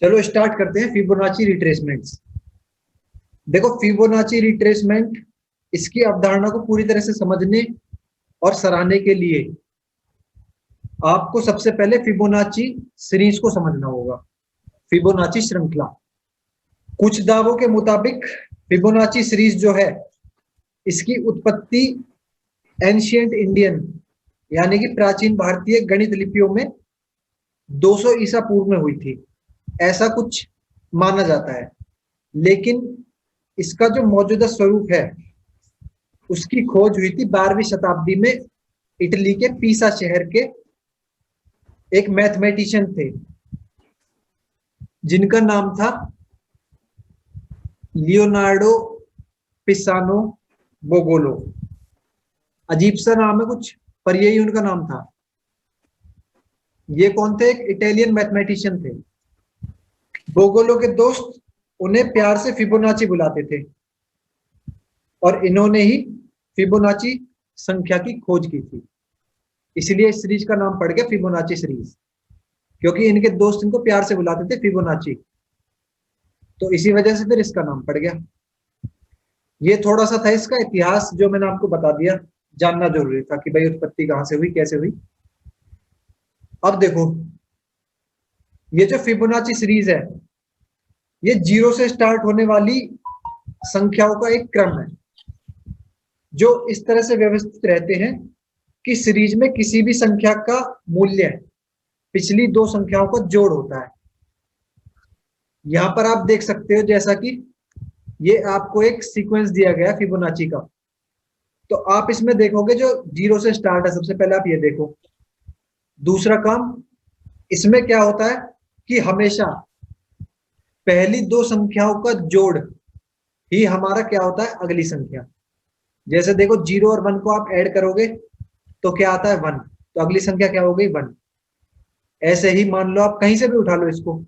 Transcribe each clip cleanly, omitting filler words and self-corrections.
चलो स्टार्ट करते हैं फिबोनाची रिट्रेसमेंट्स। देखो फिबोनाची रिट्रेसमेंट, इसकी अवधारणा को पूरी तरह से समझने और सराहने के लिए आपको सबसे पहले फिबोनाची सीरीज को समझना होगा। फिबोनाची श्रृंखला, कुछ दावों के मुताबिक फिबोनाची सीरीज जो है इसकी उत्पत्ति एंशिएंट इंडियन यानी कि प्राचीन भारतीय गणित लिपियों में 200 ईसा पूर्व में हुई थी, ऐसा कुछ माना जाता है। लेकिन इसका जो मौजूदा स्वरूप है उसकी खोज हुई थी 12वीं शताब्दी में इटली के पीसा शहर के एक मैथमेटिशियन थे जिनका नाम था लियोनार्डो पिसानो बोगोलो। अजीब सा नाम है कुछ, पर यही उनका नाम था। ये कौन थे? एक इटालियन मैथमेटिशियन थे। बोगोलो के दोस्त उन्हें प्यार से फिबोनाची बुलाते थे और इन्होंने ही फिबोनाची संख्या की खोज की थी। इसलिए इस सीरीज का नाम पड़ गया फिबोनाची सीरीज, क्योंकि इनके दोस्त इनको प्यार से बुलाते थे फिबोनाची, तो इसी वजह से फिर इसका नाम पड़ गया। ये थोड़ा सा था इसका इतिहास जो मैंने आपको बता दिया, जानना जरूरी था कि भाई उत्पत्ति कहां से हुई, कैसे हुई। अब देखो, ये जो फिबोनाची सीरीज है ये 0 से स्टार्ट होने वाली संख्याओं का एक क्रम है जो इस तरह से व्यवस्थित रहते हैं कि सीरीज में किसी भी संख्या का मूल्य पिछली दो संख्याओं का जोड़ होता है। यहां पर आप देख सकते हो जैसा कि ये आपको एक सीक्वेंस दिया गया फिबोनाची का, तो आप इसमें देखोगे जो 0 से स्टार्ट है, सबसे पहले आप ये देखो। दूसरा काम इसमें क्या होता है कि हमेशा पहली दो संख्याओं का जोड़ ही हमारा क्या होता है, अगली संख्या। जैसे देखो 0 और 1 को आप ऐड करोगे तो क्या आता है 1, तो अगली संख्या क्या हो गई 1। ऐसे ही मान लो आप कहीं से भी उठा लो इसको,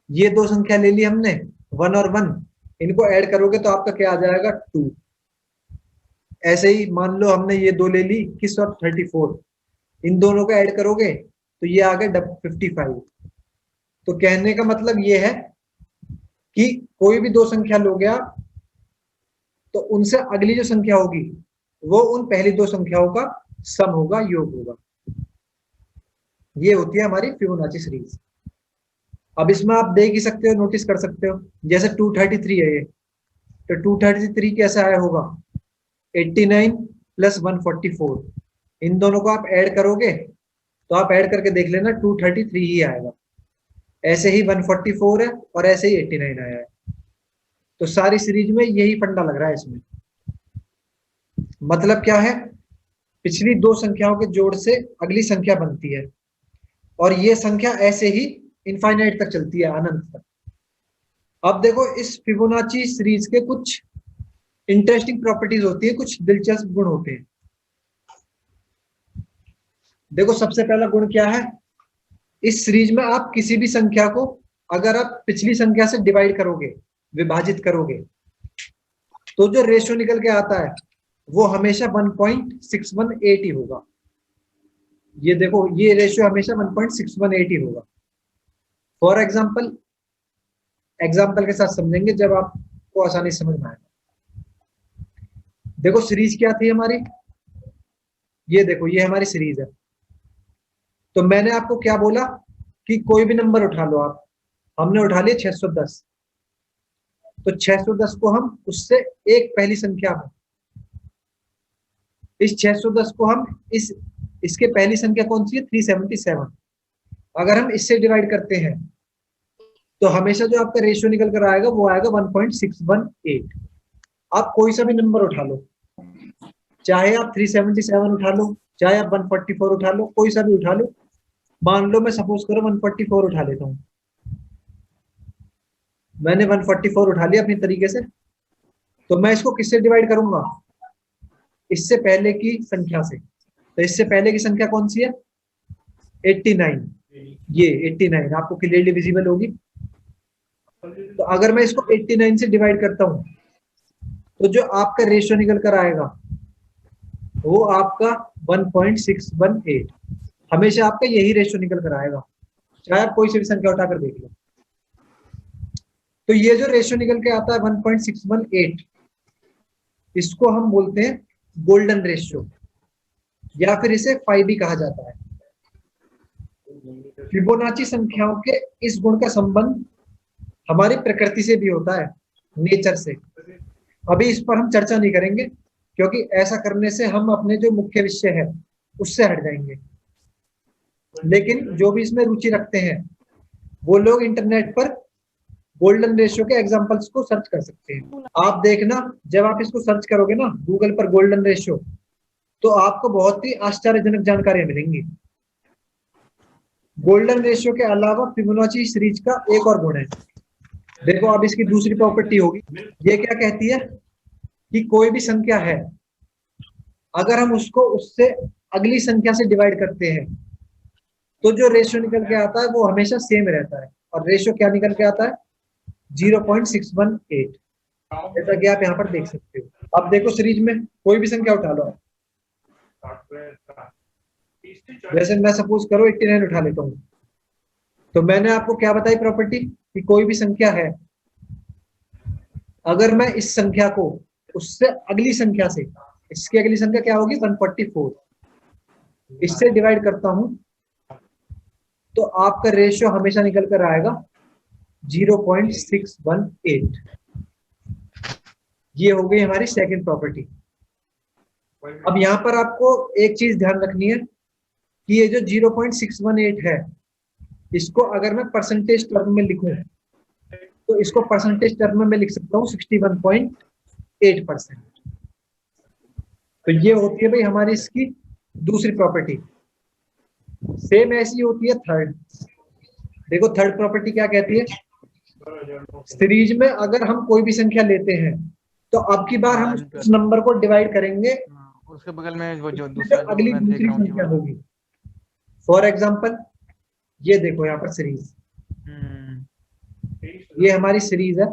ये दो संख्या ले ली हमने 1 और 1, इनको ऐड करोगे तो आपका क्या आ जाएगा 2। ऐसे ही मान लो हमने ये दो ले ली किस और 34, इन दोनों को ऐड करोगे तो ये आ गया 55। तो कहने का मतलब ये है कि कोई भी दो संख्या लोगे आप तो उनसे अगली जो संख्या होगी वो उन पहली दो संख्याओं का सम होगा, योग होगा। ये होती है हमारी फिबोनाची सीरीज। अब इसमें आप देख ही सकते हो, नोटिस कर सकते हो, जैसे 233 है ये, तो 233 कैसे आया होगा 89 प्लस 144, इन दोनों को आप ऐड करोगे तो आप ऐड करके देख लेना 233 ही आएगा। ऐसे ही 144 है और ऐसे ही 89 आया है। तो सारी सीरीज में यही फंडा लग रहा है इसमें। मतलब क्या है, पिछली दो संख्याओं के जोड़ से अगली संख्या बनती है और ये संख्या ऐसे ही इनफाइनाइट तक चलती है, अनंत तक। अब देखो इस फिबोनाची सीरीज के कुछ इंटरेस्टिंग प्रॉपर्टीज होती है, कुछ दिलचस्प गुण होते हैं। देखो सबसे पहला गुण क्या है, इस सीरीज में आप किसी भी संख्या को अगर आप पिछली संख्या से डिवाइड करोगे, विभाजित करोगे, तो जो रेशियो निकल के आता है वो हमेशा 1.618 ही होगा। ये देखो ये रेशियो हमेशा 1.618 ही होगा। फॉर एग्जाम्पल के साथ समझेंगे जब आपको आसानी से समझ में आएगा। देखो सीरीज क्या थी हमारी, ये देखो ये हमारी सीरीज है। तो मैंने आपको क्या बोला कि कोई भी नंबर उठा लो आप, हमने उठा लिया 610, तो 610 को हम उससे एक पहली संख्या में, इस 610 को हम इसके पहली संख्या कौन सी है 377, अगर हम इससे डिवाइड करते हैं तो हमेशा जो आपका रेशियो निकल कर आएगा वो आएगा 1.618। आप कोई सा भी नंबर उठा लो, चाहे आप 377 उठा लो, चाहे आप 144 उठा लो, कोई सा भी उठा लो। मान लो मैं सपोज करो 144 उठा लेता हूं, मैंने 144 उठा लिया अपनी तरीके से, तो मैं इसको किससे डिवाइड करूंगा, इससे पहले की संख्या से। तो इससे पहले की संख्या कौन सी है 89, ये 89 आपको क्लियरली विजिबल होगी। तो अगर मैं इसको 89 से डिवाइड करता हूं तो जो आपका रेशियो निकल कर आएगा वो आपका 1.618, हमेशा आपका यही रेशियो निकल कर आएगा, चाहे आप कोई सी भी संख्या उठाकर देख लो। तो ये जो रेशियो निकल के आता है 1.618, इसको हम बोलते हैं गोल्डन रेशियो, या फिर इसे फाई भी कहा जाता है। फिबोनाची संख्याओं के इस गुण का संबंध हमारी प्रकृति से भी होता है, नेचर से। अभी इस पर हम चर्चा नहीं करेंगे, क्योंकि ऐसा करने से हम अपने जो मुख्य विषय है उससे हट जाएंगे। लेकिन जो भी इसमें रुचि रखते हैं वो लोग इंटरनेट पर गोल्डन रेशियो के एग्जांपल्स को सर्च कर सकते हैं। आप देखना, जब आप इसको सर्च करोगे ना गूगल पर गोल्डन रेशियो, तो आपको बहुत ही आश्चर्यजनक जानकारियां मिलेंगी। गोल्डन रेशियो के अलावा फिबोनाची सीरीज का एक और गुण है। देखो, अब इसकी दूसरी प्रॉपर्टी होगी, ये क्या कहती है कि कोई भी संख्या है, अगर हम उसको उससे अगली संख्या से डिवाइड करते हैं तो जो रेशियो निकल के आता है वो हमेशा सेम रहता है। और रेशियो क्या निकल के आता है? 0.618, जैसा कि आप यहाँ पर देख सकते हो। अब देखो, सीरीज में कोई भी संख्या उठा लो, जैसे मैं सपोज करो 89 उठा लेता हूँ, तो मैंने आपको क्या बताई प्रॉपर्टी कि कोई भी संख्या है, अगर मैं इस संख्या को उससे अगली संख्या से, इसकी अगली संख्या क्या होगी 144, इससे डिवाइड करता हूं तो आपका रेशियो हमेशा निकल कर आएगा 0.618। ये हो गई हमारी सेकंड प्रॉपर्टी। अब यहां पर आपको एक चीज ध्यान रखनी है कि ये जो 0.618 है, इसको अगर मैं परसेंटेज टर्म में लिखूं तो इसको परसेंटेज टर्म में मैं लिख सकता हूं 61.8%। तो ये होती है भाई हमारी इसकी दूसरी प्रॉपर्टी। सेम ऐसी होती है थर्ड। देखो, थर्ड प्रॉपर्टी क्या कहती है? सीरीज में अगर हम कोई भी संख्या लेते हैं तो अब की बार हम उस नंबर को डिवाइड करेंगे, उसके बगल में वो जो दूसरा अगली दूसरी संख्या होगी। फॉर एग्जाम्पल, ये देखो यहाँ पर सीरीज, ये हमारी सीरीज है।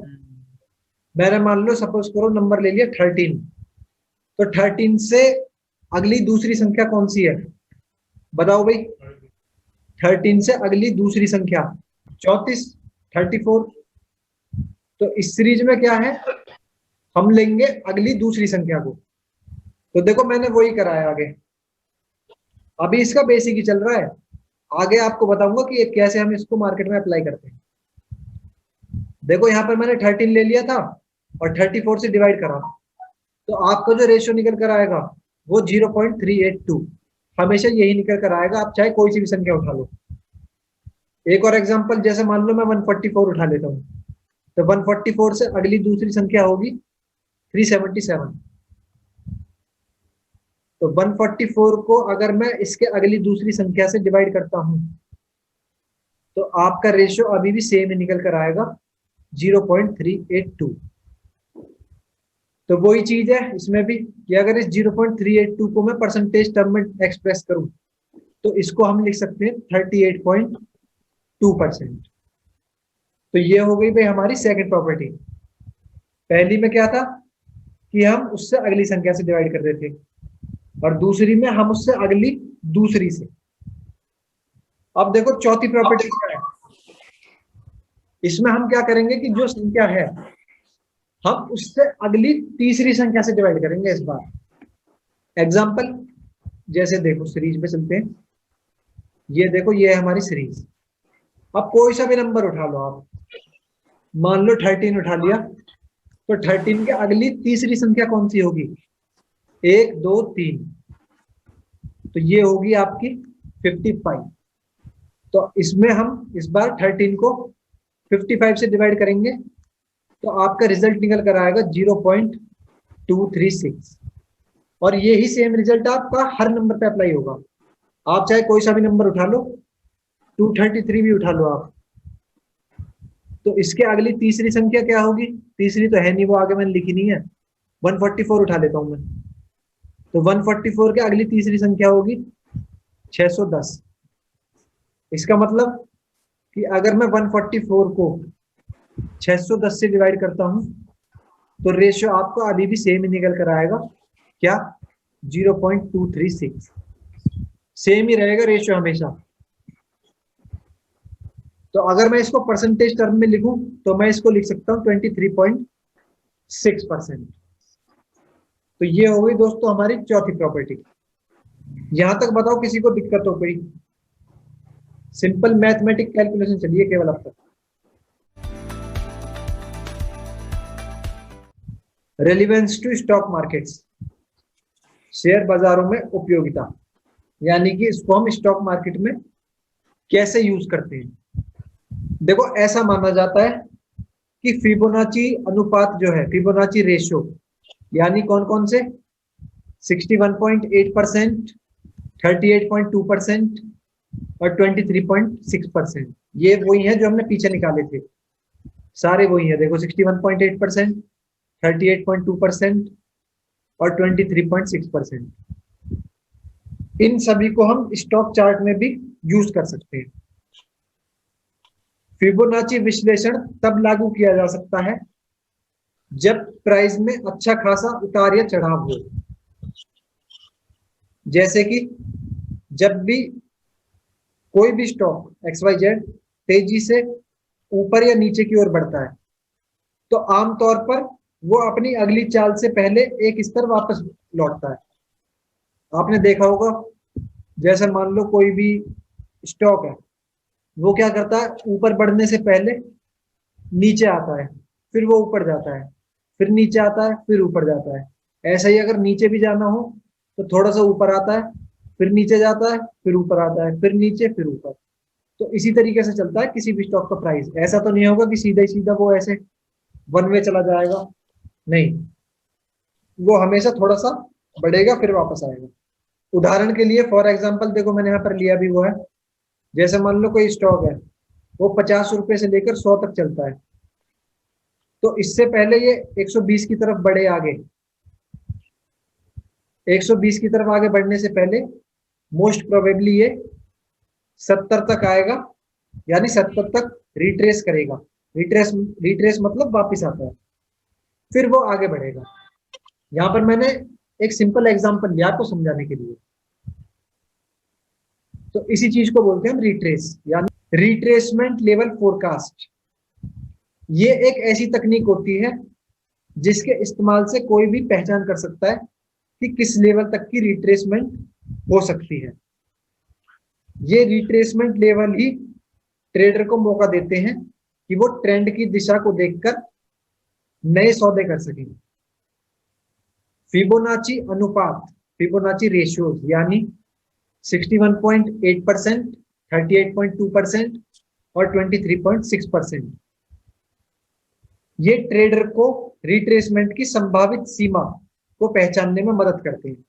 मैंने मान लो सपोज करो नंबर ले लिया 13, तो 13 से अगली दूसरी संख्या कौन सी है? बताओ भाई। 13 से अगली दूसरी संख्या 34, 34। तो इस सीरीज में क्या है, हम लेंगे अगली दूसरी संख्या को। तो देखो, मैंने वही कराया आगे, अभी इसका बेसिक ही चल रहा है, आगे आपको बताऊंगा कि कैसे हम इसको मार्केट में अप्लाई करते हैं। देखो, यहाँ पर मैंने 13 ले लिया था और 34 से डिवाइड करा, तो आपको जो रेशियो निकल कर आएगा वो 0.382, हमेशा यही निकल कर आएगा, आप चाहे कोई सी भी संख्या उठा लो। एक और एग्जांपल, जैसे मान लो मैं 144 उठा लेता हूँ, तो 144 से अगली दूसरी संख्या होगी 377। तो 144 को अगर मैं इसके अगली दूसरी संख्या से डिवाइड करता हूं तो आपका रेशियो अभी भी सेम ही निकल कर आएगा 0.382। तो वही चीज है इसमें भी कि अगर इस 0.382 को मैं परसेंटेज टर्म में एक्सप्रेस करूं तो इसको हम लिख सकते हैं 38.2%। तो ये हो गई भाई हमारी सेकंड प्रॉपर्टी। पहली में क्या था कि हम उससे अगली संख्या से डिवाइड कर रहे थे, और दूसरी में हम उससे अगली दूसरी से। अब देखो चौथी प्रॉपर्टी क्या है, इसमें हम क्या करेंगे कि जो संख्या है हम उससे अगली तीसरी संख्या से डिवाइड करेंगे इस बार। एग्जांपल, जैसे देखो सीरीज में चलते हैं, ये देखो ये है हमारी सीरीज। अब कोई सा भी नंबर उठा लो आप, मान लो 13 उठा लिया, तो 13 के अगली तीसरी संख्या कौन सी होगी? 1 2 3, तो ये होगी आपकी 55। तो इसमें हम इस बार 13 को 55 से डिवाइड करेंगे तो आपका रिजल्ट निकल कर आएगा 0.236। और ये ही सेम रिजल्ट आपका हर नंबर पे अप्लाई होगा। आप चाहे कोई सा भी नंबर उठा लो, 233 भी उठा लो आप, तो इसके अगली तीसरी संख्या क्या होगी? तीसरी तो है नहीं, वो आगे मैंने लिखी नहीं है। 144 उठा लेता हूं मैं, तो 144 के अगली तीसरी संख्या होगी 610। इसका मतलब कि अगर मैं 144 को 610 से डिवाइड करता हूं तो रेशियो आपको अभी भी सेम ही निकल कर आएगा, क्या? 0.236। सेम ही रहेगा रेशियो हमेशा। तो अगर मैं इसको परसेंटेज टर्म में लिखूं तो मैं इसको लिख सकता हूं 23.6%। तो ये हो गई दोस्तों हमारी चौथी प्रॉपर्टी। यहां तक बताओ किसी को दिक्कत हो कोई? सिंपल मैथमेटिक कैलकुलेशन चलिए केवल अब तक। Relevance to stock markets, share बाजारों में उपयोगिता, यानी कि इसको हम स्टॉक मार्केट में कैसे यूज करते हैं। देखो ऐसा माना जाता है कि फिबोनाची अनुपात जो है, फिबोनाची रेशियो, यानी कौन कौन से 61.8%, 38.2% और 23.6%, ये वही है जो हमने पीछे निकाले थे, सारे वही है। देखो 61.8%, 38.2% और 23.6%, इन सभी को हम स्टॉक चार्ट में भी यूज कर सकते हैं। फिबोनाची विश्लेषण तब लागू किया जा सकता है जब प्राइस में अच्छा खासा उतार या चढ़ाव हो, जैसे कि जब भी कोई भी स्टॉक XYZ तेजी से ऊपर या नीचे की ओर बढ़ता है तो आमतौर पर वो अपनी अगली चाल से पहले एक स्तर वापस लौटता है। आपने देखा होगा, जैसे मान लो कोई भी स्टॉक है, वो क्या करता है, ऊपर बढ़ने से पहले नीचे आता है, फिर वो ऊपर जाता है, फिर नीचे आता है, फिर ऊपर जाता है। ऐसा ही अगर नीचे भी जाना हो तो थोड़ा सा ऊपर आता है, फिर नीचे जाता है, फिर ऊपर आता है, फिर नीचे, फिर ऊपर। तो इसी तरीके से चलता है किसी भी स्टॉक का प्राइस। ऐसा तो नहीं होगा कि सीधा ही सीधा वो ऐसे वन वे चला जाएगा, नहीं, वो हमेशा थोड़ा सा बढ़ेगा फिर वापस आएगा। उदाहरण के लिए फॉर एग्जांपल देखो मैंने यहाँ पर लिया भी हुआ है, जैसे मान लो कोई स्टॉक है, वो 50 रुपए से लेकर 100 तक चलता है, तो इससे पहले ये 120 की तरफ बढ़े आगे, 120 की तरफ आगे बढ़ने से पहले मोस्ट प्रोबेबली ये 70 तक आएगा, यानी 70 तक रिट्रेस करेगा। रिट्रेस मतलब वापिस आता है, फिर वो आगे बढ़ेगा। यहां पर मैंने एक सिंपल एग्जांपल लिया आपको समझाने के लिए। तो इसी चीज को बोलते हैं हम रिट्रेस, यानी रिट्रेसमेंट लेवल फोरकास्ट। ये एक ऐसी तकनीक होती है जिसके इस्तेमाल से कोई भी पहचान कर सकता है कि किस लेवल तक की रिट्रेसमेंट हो सकती है। ये रिट्रेसमेंट लेवल ही ट्रेडर को मौका देते हैं कि वो ट्रेंड की दिशा को देखकर नए सौदे कर सकें। फिबोनाची अनुपात, फिबोनाची रेशियोज, यानी 61.8%, 38.2% और 23.6%, ये ट्रेडर को रिट्रेसमेंट की संभावित सीमा को पहचानने में मदद करते हैं।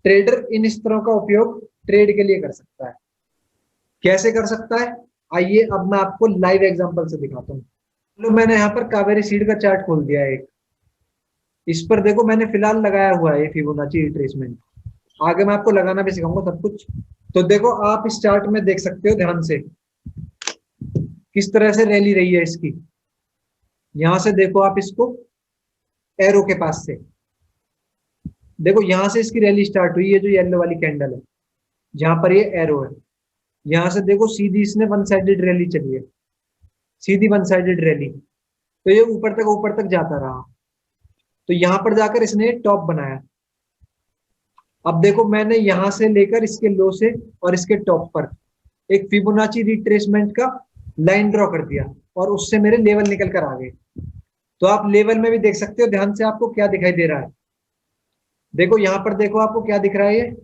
ट्रेडर इन स्तरों का उपयोग ट्रेड के लिए कर सकता है। कैसे कर सकता है, आइए अब मैं आपको लाइव एग्जांपल से दिखाता हूँ। तो मैंने यहाँ पर कावेरी सीड का चार्ट खोल दिया है एक, इस पर देखो मैंने फिलहाल लगाया हुआ है फिबोनाची रिट्रेसमेंट। आगे मैं आपको लगाना भी सिखाऊंगा सब कुछ। तो देखो आप इस चार्ट में देख सकते हो ध्यान से किस तरह से रैली रही है इसकी। यहां से देखो आप इसको एरो के पास से देखो, यहां से इसकी रैली स्टार्ट हुई है, जो येलो वाली कैंडल है, जहां पर ये एरो है। यहां से देखो सीधी इसने वन साइडेड रैली चली है, सीधी वन साइडेड रैली, तो ये ऊपर तक जाता रहा। तो यहां पर जाकर इसने टॉप बनाया। अब देखो मैंने यहां से लेकर इसके लो से और इसके टॉप पर एक फिबोनाची रिट्रेसमेंट का लाइन ड्रॉ कर दिया और उससे मेरे लेवल निकल कर आ गए। तो आप लेवल में भी देख सकते हो ध्यान से, आपको क्या दिखाई दे रहा है। देखो यहां पर देखो आपको क्या दिख रहा है, ये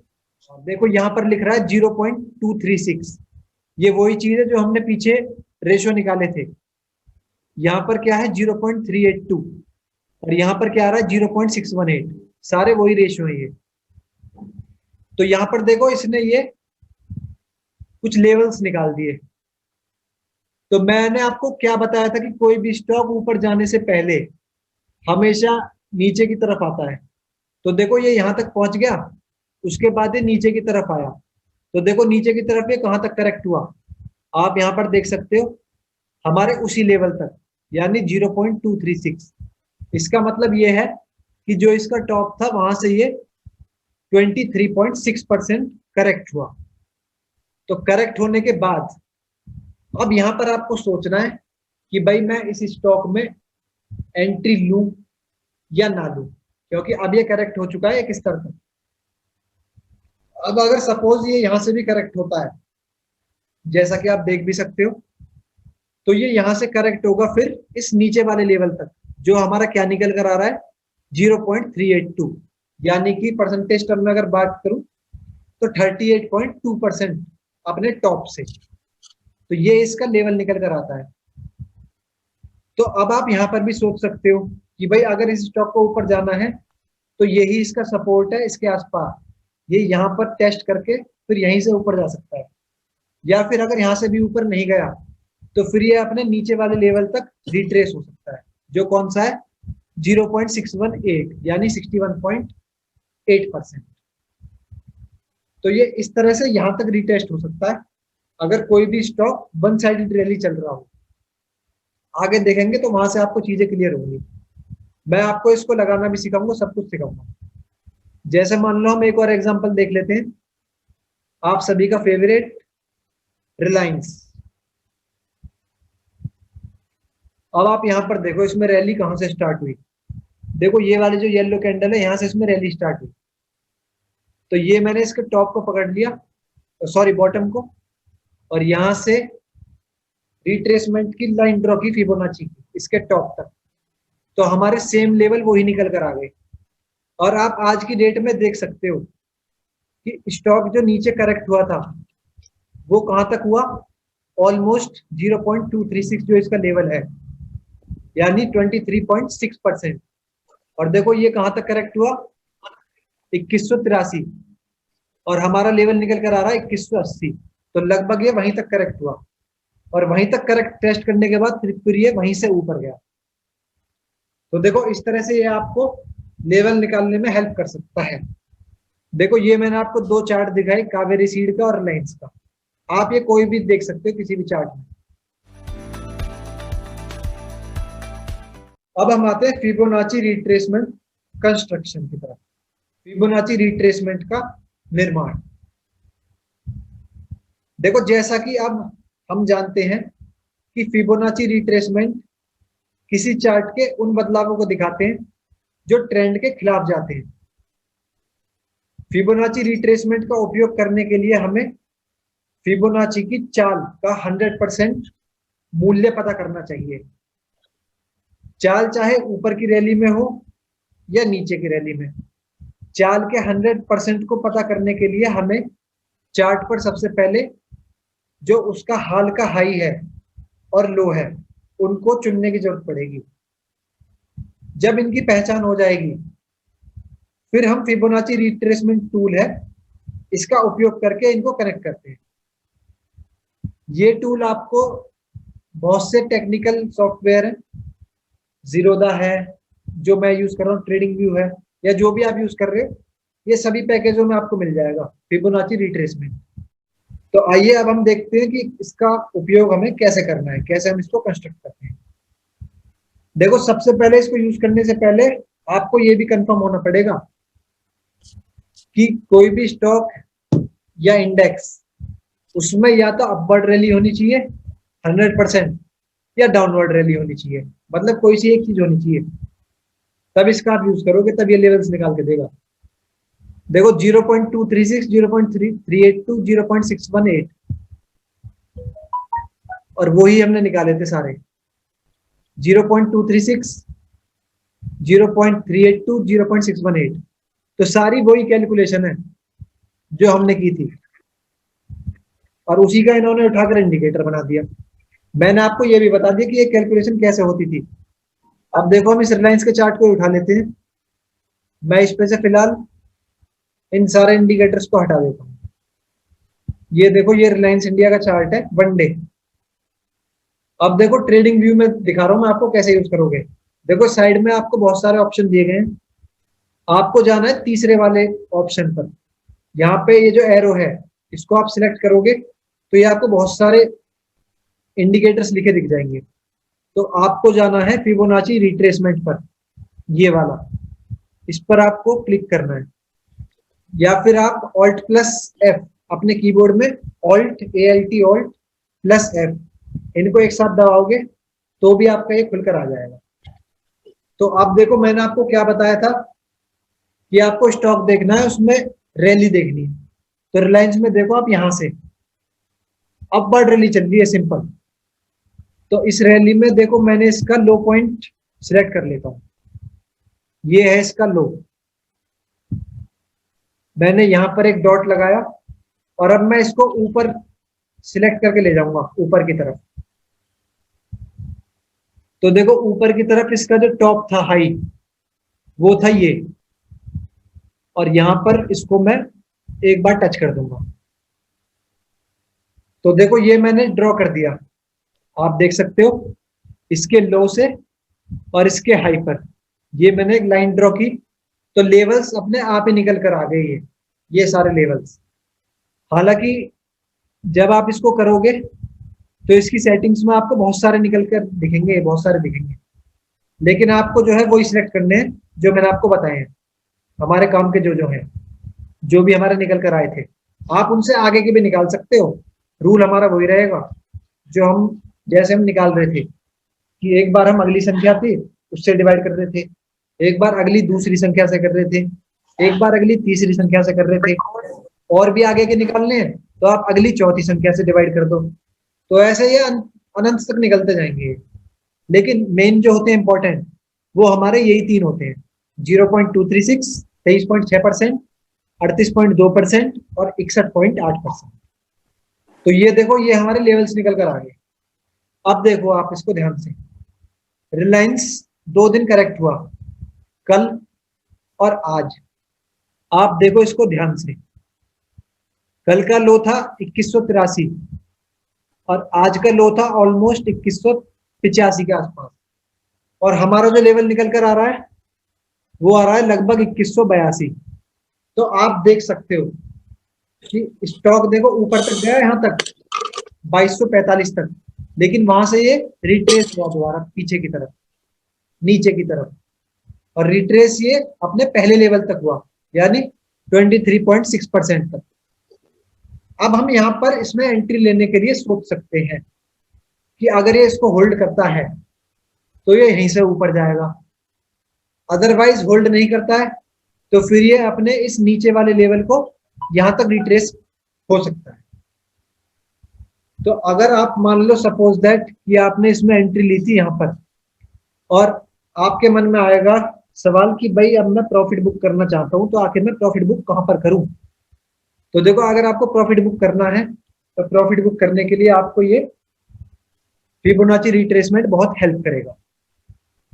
देखो यहां पर लिख रहा है 0.236। ये वही चीज है जो हमने पीछे रेशियो निकाले थे। यहां पर क्या है 0.382 और यहां पर क्या आ रहा है 0.618, सारे वही रेशियो है ये। तो यहां पर देखो इसने ये कुछ लेवल्स निकाल दिए। तो मैंने आपको क्या बताया था कि कोई भी स्टॉक ऊपर जाने से पहले हमेशा नीचे की तरफ आता है। तो देखो ये यहां तक पहुंच गया, उसके बाद ये नीचे की तरफ आया। तो देखो नीचे की तरफ ये कहां तक करेक्ट हुआ, आप यहां पर देख सकते हो, हमारे उसी लेवल तक, यानी 0.236। इसका मतलब ये है कि जो इसका टॉप था वहां से ये 23.6% करेक्ट हुआ। तो करेक्ट होने के बाद अब यहां पर आपको सोचना है कि भाई मैं इस स्टॉक में एंट्री लूं या ना लूं, क्योंकि अब ये करेक्ट हो चुका है एक स्तर तक। अब अगर सपोज ये यहां से भी करेक्ट होता है, जैसा कि आप देख भी सकते हो, तो ये यहां से करेक्ट होगा फिर इस नीचे वाले लेवल तक, जो हमारा क्या निकल कर आ रहा है 0.382, यानी कि परसेंटेज टर्म में अगर बात करूं तो 38.2% अपने टॉप से। तो ये इसका लेवल निकल कर आता है। तो अब आप यहां पर भी सोच सकते हो कि भाई अगर इस स्टॉक को ऊपर जाना है तो यही इसका सपोर्ट है, इसके आसपास ये यहां पर टेस्ट करके फिर यहीं से ऊपर जा सकता है, या फिर अगर यहां से भी ऊपर नहीं गया तो फिर ये अपने नीचे वाले लेवल तक रिट्रेस हो सकता है, जो कौन सा है 0.618 यानी 61.8%। तो ये इस तरह से यहां तक रिटेस्ट हो सकता है अगर कोई भी स्टॉक वन साइडेड रैली चल रहा हो। आगे देखेंगे तो वहां से आपको चीजें क्लियर होंगी। मैं आपको इसको लगाना भी सिखाऊंगा, सब कुछ सिखाऊंगा। जैसे मान लो हम एक और एग्जांपल देख लेते हैं, आप सभी का फेवरेट रिलायंस। अब आप यहां पर देखो इसमें रैली कहां से स्टार्ट हुई। देखो ये वाले जो येलो कैंडल है यहां से इसमें रैली स्टार्ट हुई। तो ये मैंने इसके टॉप को पकड़ लिया, सॉरी बॉटम को, और यहां से रिट्रेसमेंट की लाइन ड्रॉ की फिबोनाची की इसके टॉप तक। तो हमारे सेम लेवल वही निकल कर आ गए। और आप आज की डेट में देख सकते हो कि स्टॉक जो नीचे करेक्ट हुआ था वो कहां तक हुआ, ऑलमोस्ट 0.236 जो इसका लेवल है, यानी 23.6%। और देखो ये कहां तक करेक्ट हुआ 2183, और हमारा लेवल निकल कर आ रहा है 2180। तो लगभग ये वहीं तक करेक्ट हुआ, और वहीं तक करेक्ट टेस्ट करने के बाद फिर ये वहीं से ऊपर गया। तो देखो इस तरह से ये आपको लेवल निकालने में हेल्प कर सकता है। देखो ये मैंने आपको दो चार्ट दिखाए, कावेरी सीड का और रिलायंस का। आप ये कोई भी देख सकते हो किसी भी चार्ट में। अब हम आते हैं फिबोनाची रिट्रेसमेंट कंस्ट्रक्शन की तरफ। फिबोनाची रिट्रेसमेंट का निर्माण। देखो जैसा कि अब हम जानते हैं कि फिबोनाची रिट्रेसमेंट किसी चार्ट के उन बदलावों को दिखाते हैं जो ट्रेंड के खिलाफ जाते हैं। फिबोनाची रिट्रेसमेंट का उपयोग करने के लिए हमें फिबोनाची की चाल का 100% मूल्य पता करना चाहिए। चाल चाहे ऊपर की रैली में हो या नीचे की रैली में, चाल के 100% को पता करने के लिए हमें चार्ट पर सबसे पहले जो उसका हाल का हाई है और लो है उनको चुनने की जरूरत पड़ेगी। जब इनकी पहचान हो जाएगी फिर हम फिबोनाची रिट्रेसमेंट टूल है इसका उपयोग करके इनको कनेक्ट करते हैं। ये टूल आपको बहुत से टेक्निकल सॉफ्टवेयर है, जीरोदा है जो मैं यूज कर रहा हूँ, ट्रेडिंग व्यू है, या जो भी आप यूज कर रहे हो, ये सभी पैकेजों में आपको मिल जाएगा फिबोनाची रिट्रेसमेंट। तो आइए अब हम देखते हैं कि इसका उपयोग हमें कैसे करना है, कैसे हम इसको कंस्ट्रक्ट करते हैं। देखो सबसे पहले इसको यूज करने से पहले आपको ये भी कंफर्म होना पड़ेगा कि कोई भी स्टॉक या इंडेक्स उसमें या तो अपवर्ड रैली होनी चाहिए 100% या डाउनवर्ड रैली होनी चाहिए, मतलब कोई सी एक चीज होनी चाहिए, तब इसका आप यूज करोगे, तब ये लेवल्स निकाल के देगा। देखो 0.236, 0.382, 0.618 और वही हमने निकाले थे सारे, 0.236, 0.382, 0.618। तो सारी वही कैलकुलेशन है जो हमने की थी और उसी का इन्होंने उठाकर इंडिकेटर बना दिया। मैंने आपको यह भी बता दिया कि ये कैलकुलेशन कैसे होती थी। अब देखो हम इस रिलायंस के चार्ट को उठा लेते हैं। मैं इस पे से फिलहाल इन सारे इंडिकेटर्स को हटा देता हूं। ये देखो ये रिलायंस इंडिया का चार्ट है वन डे। अब देखो ट्रेडिंग व्यू में दिखा रहा हूं मैं आपको कैसे यूज करोगे। देखो साइड में आपको बहुत सारे ऑप्शन दिए गए हैं, आपको जाना है तीसरे वाले ऑप्शन पर। यहाँ पे ये जो एरो है इसको आप सिलेक्ट करोगे तो ये आपको बहुत सारे इंडिकेटर्स लिखे दिख जाएंगे। तो आपको जाना है फिबोनाची रिट्रेसमेंट पर, ये वाला, इस पर आपको क्लिक करना है, या फिर आप Alt+F अपने कीबोर्ड में Alt+F इनको एक साथ दबाओगे तो भी आपका ये खुलकर आ जाएगा। तो आप देखो, मैंने आपको क्या बताया था कि आपको स्टॉक देखना है, उसमें रैली देखनी है। तो रिलायंस में देखो आप यहां से अपवर्ड रैली चल रही है सिंपल। तो इस रैली में देखो मैंने इसका लो पॉइंट सिलेक्ट कर लेता हूं, ये है इसका लो। मैंने यहां पर एक डॉट लगाया और अब मैं इसको ऊपर सिलेक्ट करके ले जाऊंगा ऊपर की तरफ। तो देखो ऊपर की तरफ इसका जो टॉप था हाई वो था ये, और यहां पर इसको मैं एक बार टच कर दूंगा। तो देखो ये मैंने ड्रॉ कर दिया, आप देख सकते हो इसके लो से और इसके हाई पर ये मैंने एक लाइन ड्रॉ की। तो लेवल्स अपने आप ही निकल कर आ गए, ये सारे लेवल्स। हालांकि जब आप इसको करोगे तो इसकी सेटिंग्स में आपको बहुत सारे निकल कर दिखेंगे, बहुत सारे दिखेंगे, लेकिन आपको जो है वही सिलेक्ट करने हैं जो मैंने आपको बताए हैं, हमारे काम के जो जो हैं, जो भी हमारे निकल कर आए थे। आप उनसे आगे के भी निकाल सकते हो, रूल हमारा वही रहेगा जो हम जैसे हम निकाल रहे थे कि एक बार हम अगली संख्या थी उससे डिवाइड कर रहे थे, एक बार अगली दूसरी संख्या से कर रहे थे, एक बार अगली तीसरी संख्या से कर रहे थे, और भी आगे के निकालने हैं तो आप अगली चौथी संख्या से डिवाइड कर दो। तो ऐसे ये अनंत तक निकलते जाएंगे। लेकिन मेन जो होते हैं इंपॉर्टेंट वो हमारे यही तीन होते हैं, 0.236, 23.6%, 38.2% और 61.8%। तो ये देखो ये हमारे लेवल्स निकल कर आ गए। अब देखो आप इसको ध्यान से, रिलायंस 2 दिन करेक्ट हुआ, कल और आज। आप देखो इसको ध्यान से, कल का लो था 2183 और आज का लो था ऑलमोस्ट 2185 के आसपास, और हमारा जो लेवल निकल कर आ रहा है वो आ रहा है लगभग 2182। तो आप देख सकते हो कि स्टॉक देखो ऊपर तक गया यहां तक 2245 तक, लेकिन वहां से ये रिट्रेस हुआ दोबारा पीछे की तरफ, नीचे की तरफ, और रिट्रेस ये अपने पहले लेवल तक हुआ, यानी 23.6% तक। अब हम यहाँ पर इसमें एंट्री लेने के लिए सोच सकते हैं कि अगर ये इसको होल्ड करता है तो ये यहीं से ऊपर जाएगा, अदरवाइज होल्ड नहीं करता है तो फिर ये अपने इस नीचे वाले लेवल को यहां तक रिट्रेस हो सकता है। तो अगर आप मान लो सपोज दैट कि आपने इसमें एंट्री ली थी यहां पर, और आपके मन में आएगा सवाल कि भाई अब मैं प्रॉफिट बुक करना चाहता हूं, तो आखिर मैं प्रॉफिट बुक कहां पर करूं। तो देखो अगर आपको प्रॉफिट बुक करना है तो प्रॉफिट बुक करने के लिए आपको ये फिबोनाची रिट्रेसमेंट बहुत हेल्प करेगा।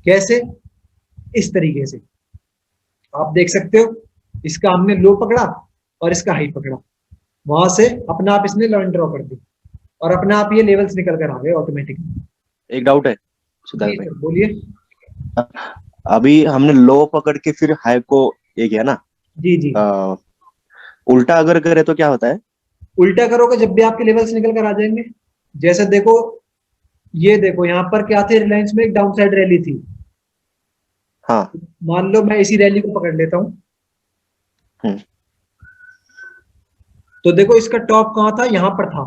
कैसे? इस तरीके से आप देख सकते हो, इसका हमने लो पकड़ा और इसका हाई पकड़ा, वहां से अपना आप इसने लाइन ड्रॉ कर दी और अपने आप ये लेवल्स निकल कर आ गए ऑटोमेटिकली। एक डाउट है सुधार भाई, बोलिए। अभी हमने लो पकड़ के फिर हाई को ये किया ना, जी जी। उल्टा अगर करे तो क्या होता है? उल्टा करोगे जब भी आपके लेवल्स निकल कर आ जाएंगे। जैसे देखो, ये देखो यहाँ पर क्या थे, रिलायंस में एक डाउन साइड रैली थी। हाँ, मान लो मैं इसी रैली को पकड़ लेता हूँ। तो देखो इसका टॉप कहाँ था, यहाँ पर था।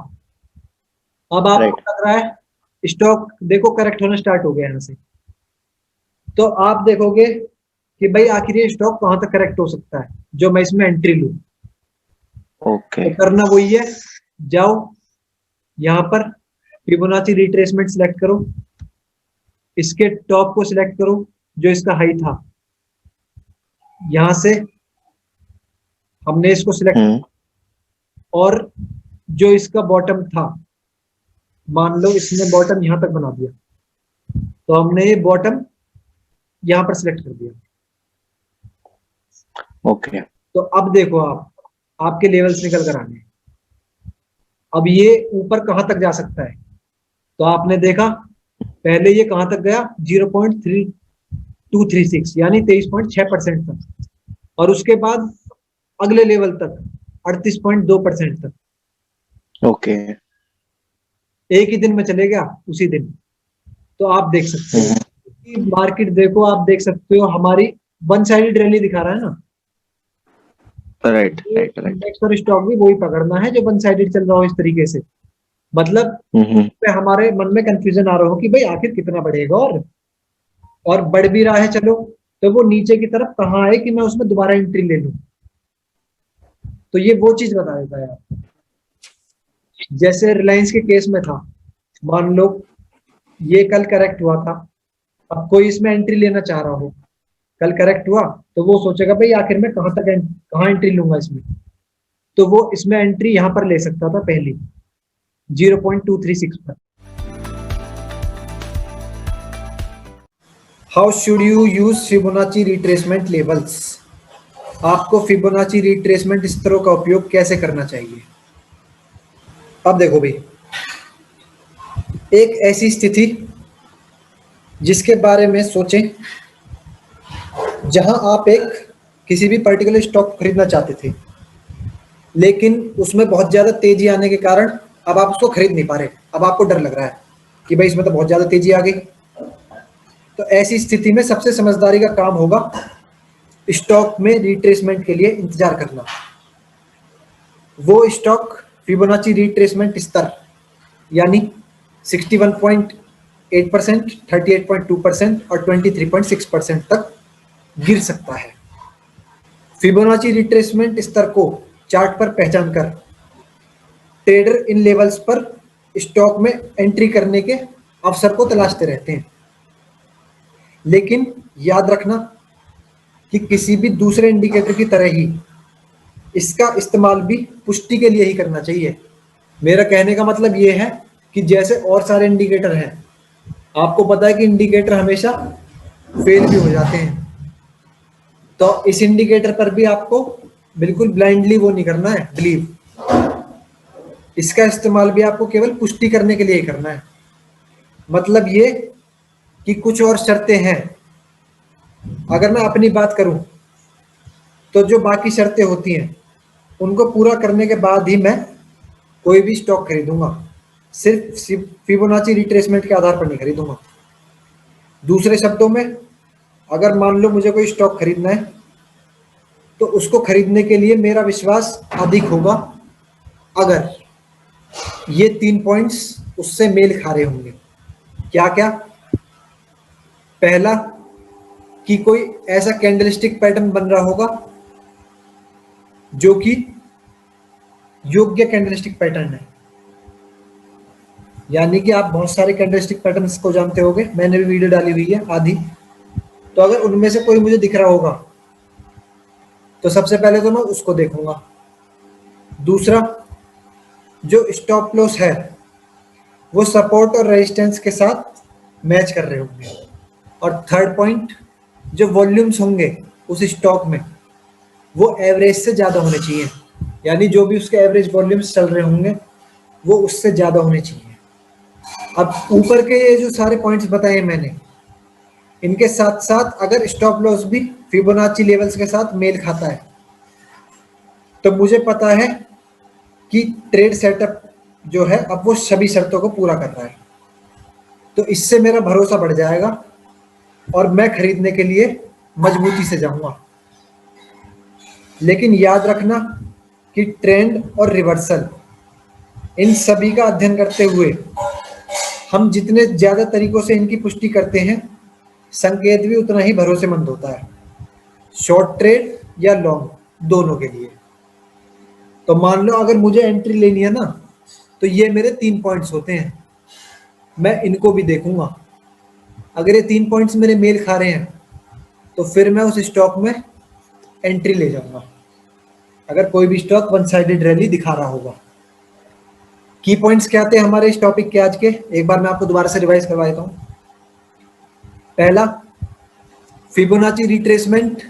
अब आपको लग रहा है स्टॉक देखो करेक्ट होना स्टार्ट हो गया यहाँ से, तो आप देखोगे कि भाई आखिर ये स्टॉक कहाँ तक करेक्ट हो सकता है जो मैं इसमें एंट्री लूं। ओके। तो करना वही है, जाओ यहाँ पर फिबोनाची रिट्रेसमेंट सिलेक्ट करो, इसके टॉप को सिलेक्ट करो जो इसका हाई था, यहां से हमने इसको सिलेक्ट, और जो इसका बॉटम था, मान लो इसने बॉटम यहां तक बना दिया, तो हमने ये बॉटम यहां पर सिलेक्ट कर दिया। ओके। तो अब देखो आपके लेवल्स निकल कर आने। अब ये ऊपर कहां तक जा सकता है, तो आपने देखा पहले ये कहां तक गया, 0.3236 यानी 23.6% तक, और उसके बाद अगले लेवल तक 38.2% तक। ओके। एक ही दिन में चले गया, उसी दिन। तो आप देख सकते हो कि मार्केट देखो, आप देख सकते हो हमारी वन साइडेड रैली दिखा रहा है ना। राइट। इंडेक्स और स्टॉक भी वही पकड़ना है जो वन साइडेड चल रहा हो इस तरीके से। मतलब पे हमारे मन में कंफ्यूजन आ रहा हो कि भाई आखिर कितना बढ़ेगा, और बढ़ भी रहा है चलो, तो वो नीचे की तरफ कहाँ है कि मैं उसमें दोबारा एंट्री ले लूं। तो ये वो चीज बता देता है यार। जैसे रिलायंस के केस में था, मान लो ये कल करेक्ट हुआ था, अब कोई इसमें एंट्री लेना चाह रहा हो, कल करेक्ट हुआ तो वो सोचेगा भाई आखिर में कहाँ एंट्री लूंगा इसमें, तो वो इसमें एंट्री यहां पर ले सकता था पहली 0.236 पर। How should you use Fibonacci retracement levels? आपको फिबोनाची रिट्रेसमेंट स्तरों का उपयोग कैसे करना चाहिए? अब देखो भाई, एक ऐसी स्थिति जिसके बारे में सोचें जहां आप एक किसी भी पर्टिकुलर स्टॉक खरीदना चाहते थे, लेकिन उसमें बहुत ज्यादा तेजी आने के कारण अब आप उसको खरीद नहीं पा रहे, अब आपको डर लग रहा है कि भाई इसमें तो बहुत ज्यादा तेजी आ गई। तो ऐसी स्थिति में सबसे समझदारी का काम होगा स्टॉक में रिट्रेसमेंट के लिए इंतजार करना। वो स्टॉक फिबोनाची रिट्रेसमेंट स्तर यानी 61.8%, 38.2% और 23.6% तक गिर सकता है। फिबोनाची रिट्रेसमेंट स्तर को चार्ट पर पहचान कर ट्रेडर इन लेवल्स पर स्टॉक में एंट्री करने के अवसर को तलाशते रहते हैं। लेकिन याद रखना कि किसी भी दूसरे इंडिकेटर की तरह ही इसका इस्तेमाल भी पुष्टि के लिए ही करना चाहिए। मेरा कहने का मतलब ये है कि जैसे और सारे इंडिकेटर हैं, आपको पता है कि इंडिकेटर हमेशा फेल भी हो जाते हैं, तो इस इंडिकेटर पर भी आपको बिल्कुल ब्लाइंडली वो नहीं करना है बिलीव। इसका इस्तेमाल भी आपको केवल पुष्टि करने के लिए ही करना है। मतलब ये कि कुछ और शर्तें हैं। अगर मैं अपनी बात करूं तो जो बाकी शर्तें होती हैं उनको पूरा करने के बाद ही मैं कोई भी स्टॉक खरीदूंगा, सिर्फ फिबोनाची रिट्रेसमेंट के आधार पर नहीं खरीदूंगा। दूसरे शब्दों में, अगर मान लो मुझे कोई स्टॉक खरीदना है तो उसको खरीदने के लिए मेरा विश्वास अधिक होगा अगर ये 3 पॉइंट्स उससे मेल खा रहे होंगे। क्या क्या? पहला कि कोई ऐसा कैंडलस्टिक पैटर्न बन रहा होगा जो कि योग्य कैंडलस्टिक पैटर्न है, यानी कि आप बहुत सारे कैंडलस्टिक पैटर्न्स को जानते होंगे, मैंने भी वीडियो डाली हुई है आधी। तो अगर उनमें से कोई मुझे दिख रहा होगा तो सबसे पहले तो मैं उसको देखूंगा। दूसरा, जो स्टॉप लॉस है वो सपोर्ट और रेजिस्टेंस के साथ मैच कर रहे होंगे। और थर्ड पॉइंट, जो वॉल्यूम्स होंगे उस स्टॉक में वो एवरेज से ज़्यादा होने चाहिए, यानी जो भी उसके एवरेज वॉल्यूम्स चल रहे होंगे वो उससे ज़्यादा होने चाहिए। अब ऊपर के ये जो सारे पॉइंट्स बताए मैंने, इनके साथ साथ अगर स्टॉप लॉस भी फिबोनाची लेवल्स के साथ मेल खाता है तो मुझे पता है कि ट्रेड सेटअप जो है अब वो सभी शर्तों को पूरा कर रहा है, तो इससे मेरा भरोसा बढ़ जाएगा और मैं खरीदने के लिए मजबूती से जाऊंगा। लेकिन याद रखना कि ट्रेंड और रिवर्सल इन सभी का अध्ययन करते हुए हम जितने ज्यादा तरीकों से इनकी पुष्टि करते हैं, संकेत भी उतना ही भरोसेमंद होता है, शॉर्ट ट्रेड या लॉन्ग दोनों के लिए। तो मान लो अगर मुझे एंट्री लेनी है ना, तो ये मेरे 3 पॉइंट्स होते हैं, मैं इनको भी देखूंगा। अगर ये 3 पॉइंट्स मेरे मेल खा रहे हैं तो फिर मैं उस स्टॉक में एंट्री ले जाऊंगा, अगर कोई भी स्टॉक वन साइडेड रैली दिखा रहा होगा। की पॉइंट्स क्या थे हमारे इस टॉपिक के आज के, एक बार मैं आपको दोबारा से रिवाइज करवा देता हूं। पहला, फिबोनाची रिट्रेसमेंट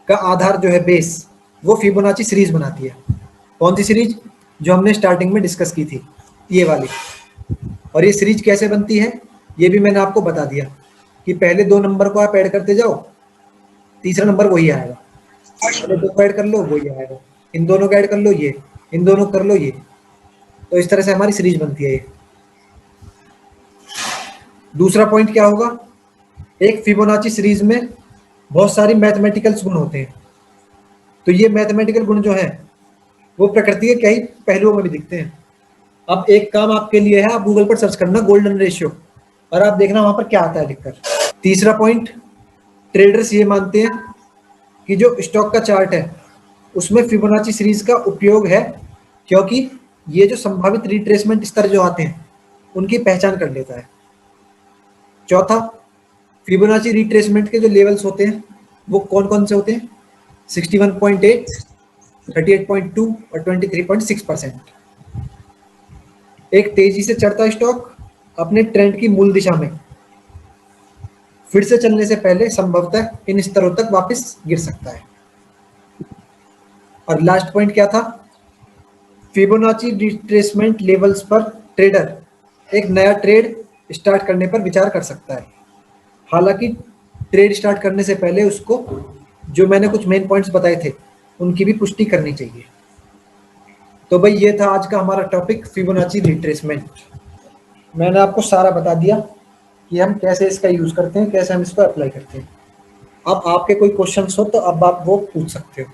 का आधार जो है बेस, वो फिबोनाची सीरीज बनाती है। कौन सी सीरीज? जो हमने स्टार्टिंग में डिस्कस की थी, ये वाली। और ये सीरीज कैसे बनती है ये भी मैंने आपको बता दिया कि पहले 2 नंबर को आप ऐड करते जाओ, तीसरा नंबर वही आएगा, पहले 2 को ऐड कर लो वही आएगा, इन दोनों को ऐड कर लो ये, इन दोनों कर लो ये। तो इस तरह से हमारी सीरीज बनती है ये। दूसरा पॉइंट क्या होगा? एक फिबोनाची सीरीज में बहुत सारी मैथमेटिकल्स गुण होते हैं, तो ये मैथमेटिकल गुण जो है वो प्रकृति के कई पहलुओं में भी दिखते हैं। अब एक काम आपके लिए है, आप गूगल पर सर्च करना गोल्डन रेशियो और आप देखना वहां पर क्या आता है लिखकर। तीसरा पॉइंट, ट्रेडर्स ये मानते हैं कि जो स्टॉक का चार्ट है उसमें फिबोनाची सीरीज का उपयोग है, क्योंकि ये जो संभावित रिट्रेसमेंट स्तर जो आते हैं उनकी पहचान कर लेता है। चौथा, फिबोनाची रिट्रेसमेंट के जो लेवल्स होते हैं वो कौन कौन से होते हैं? 61.8, 38.2 और 23.6%। एक तेजी से चढ़ता स्टॉक अपने ट्रेंड की मूल दिशा में फिर से चलने से पहले संभवतः इन स्तरों तक वापस गिर सकता है। और लास्ट पॉइंट क्या था? फिबोनाची रिट्रेसमेंट लेवल्स पर ट्रेडर एक नया ट्रेड स्टार्ट करने पर विचार कर सकता है। हालांकि ट्रेड स्टार्ट करने से पहले उसको जो मैंने कुछ मेन पॉइंट्स बताए थे उनकी भी पुष्टि करनी चाहिए। तो भाई ये था आज का हमारा टॉपिक, फिबोनाची रिट्रेसमेंट। मैंने आपको सारा बता दिया कि हम कैसे इसका यूज करते हैं, कैसे हम इसको अप्लाई करते हैं। अब आपके कोई क्वेश्चंस हो तो अब आप वो पूछ सकते हो।